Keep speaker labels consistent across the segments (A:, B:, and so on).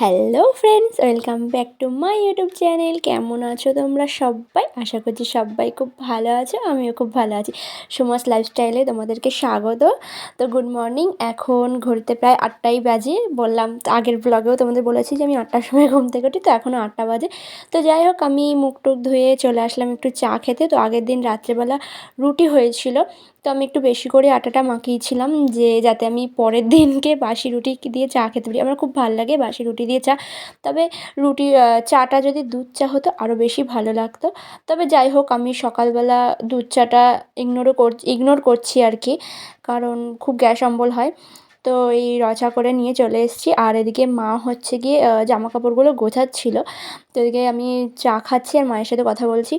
A: Hello friends, welcome back to my YouTube channel. কেমন আছো তোমরা সবাই? আশা করছি সবাই খুব ভালো আছো, আমিও খুব ভালো আছি। সুমাস লাইফস্টাইলে তোমাদেরকে স্বাগত। তো গুড মর্নিং। এখন ঘড়িতে প্রায় 8টাই বাজে। বললাম আগের ব্লগেও তোমাদের বলেছি যে আমি 8টার সময় ঘুম থেকে উঠি, তো এখনও 8টা বাজে। তো যাই হোক, আমি মুখ টুক ধুয়ে চলে আসলাম একটু চা খেতে। তো আগের দিন রাত্রেবেলা রুটি হয়েছিল, তো আমি একটু বেশি করে আটাটা মাখিয়েছিলাম যে যাতে আমি পরের দিনকে বাসি রুটি দিয়ে চা খেতে পারি। আমার খুব ভালো লাগে বাসি রুটি দিয়ে চা। তবে চাটা যদি দুধ চা হতো আরও বেশি ভালো লাগতো। তবে যাই হোক, আমি সকালবেলা দুধ চাটা ইগনোর করছি আর কি, কারণ খুব গ্যাস অম্বল হয়। তো এই রচা করে নিয়ে চলে এসেছি। আর এদিকে মা হচ্ছে গিয়ে জামা কাপড়গুলো গোছাচ্ছিল। তো এদিকে আমি চা খাচ্ছি আর মায়ের সাথে কথা বলছি।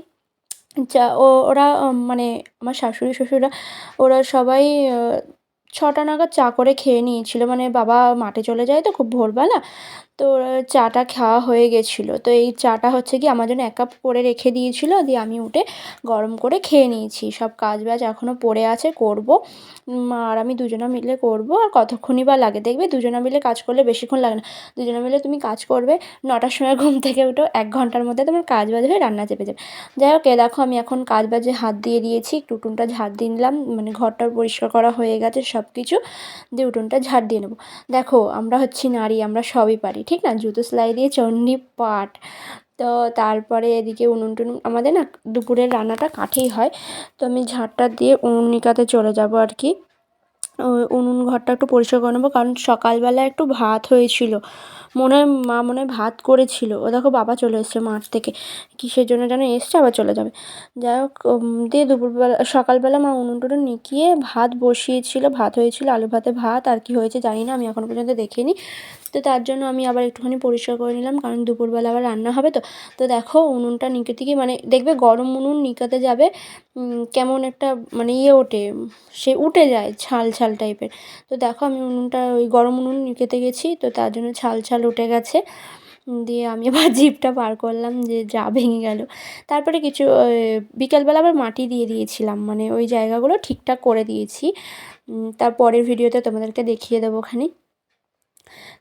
A: ওরা মানে আমার শাশুড়ি শ্বশুররা ওরা সবাই 6টা নাগাদ চা করে খেয়ে নিয়েছিল। মানে বাবা মাঠে চলে যায় তো খুব ভোরবেলা। তো চাটা খাওয়া হয়ে গেছিলো। তো এই চাটা হচ্ছে কি আমার জন্য 1 কাপ করে রেখে দিয়েছিলো, দিয়ে আমি উঠে গরম করে খেয়ে নিয়েছি। সব কাজ বাজ এখনও পড়ে আছে, করব। আর আমি দুজনা মিলে করব। আর কতক্ষণই বা লাগে, দেখবে দুজনা মিলে কাজ করলে বেশিক্ষণ লাগে না। দুজনা মিলে তুমি কাজ করবে, 9টার সময় ঘুম থেকে উঠো, 1 ঘন্টার মধ্যে তোমার কাজ বাজ হয়ে রান্না চেপে যাবে। যাই হোক, দেখো আমি এখন কাজ বাজে হাত দিয়ে দিয়েছি। একটু উঠোনটা ঝাড় দিয়ে নিলাম, মানে ঘরটা পরিষ্কার করা হয়ে গেছে সব কিছু, দিয়ে উঠোনটা ঝাড় দিয়ে নেবো। দেখো, আমরা হচ্ছি নারী, আমরা সবই পারি, ঠিক না? জুতো সেলাই দিয়ে চণ্ডী পাঠ। তো তারপরে এদিকে উনুন টুনুন আমাদের না দুপুরের রান্নাটা কাঠেই হয়। তো আমি ঝাড়টা দিয়ে উনুন নিকাতে চলে যাব আর কি। উনুন ঘরটা একটু পরিষ্কার করে নেবো, কারণ সকালবেলা একটু ভাত হয়েছিল। মা মনে হয় ভাত করেছিল। ও দেখো বাবা চলে এসছে মাঠ থেকে, কিসের জন্য যেন এসছে, আবার চলে যাবে। যাই হোক, দিয়ে সকালবেলা মা উনুন টুনুন নিকিয়ে ভাত বসিয়েছিল, ভাত হয়েছিল, আলু ভাতে ভাত। আর কি হয়েছে জানি না, আমি এখনও পর্যন্ত দেখিনি। তো তার জন্য আমি আবার একটুখানি পরিষ্কার করে নিলাম, কারণ দুপুরবেলা আবার রান্না হবে। তো দেখো উনুনটা নিকাতে গিয়ে, মানে দেখবে গরম উনুন নিকাতে যাবে কেমন একটা মানে ওঠে, সে উঠে যায় ছাল ছাল টাইপের। তো দেখো আমি ওই গরম উনুন নিকাতে গেছি, তো তার জন্য ছাল ছাল উঠে গেছে। দিয়ে আমি আবার জিভটা বার করলাম যে যা ভেঙে গেল। তারপরে কিছু বিকালবেলা আবার মাটি দিয়ে দিয়েছিলাম, মানে ওই জায়গাগুলো ঠিকঠাক করে দিয়েছি। তার পরের ভিডিওতে তোমাদেরকে দেখিয়ে দেবো খানি।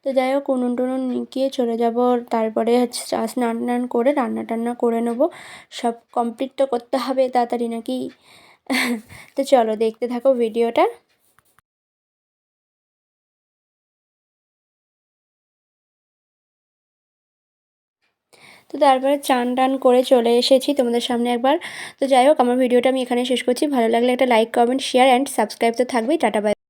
A: তো যাই হোক, উনুন টুনুন নিকিয়ে চলে যাব। তারপরে হচ্ছে স্নান টান করে রান্না টান্না করে নেবো। সব কমপ্লিট তো করতে হবে তাড়াতাড়ি, নাকি? তো চলো দেখতে থাকো ভিডিওটা। তো তারপরে চান টান করে চলে এসেছি তোমাদের সামনে একবার। তো যাই হোক, আমার ভিডিওটা আমি এখানে শেষ করছি। ভালো লাগলে একটা like, comment, share and subscribe তো থাকবেই। Tata bye.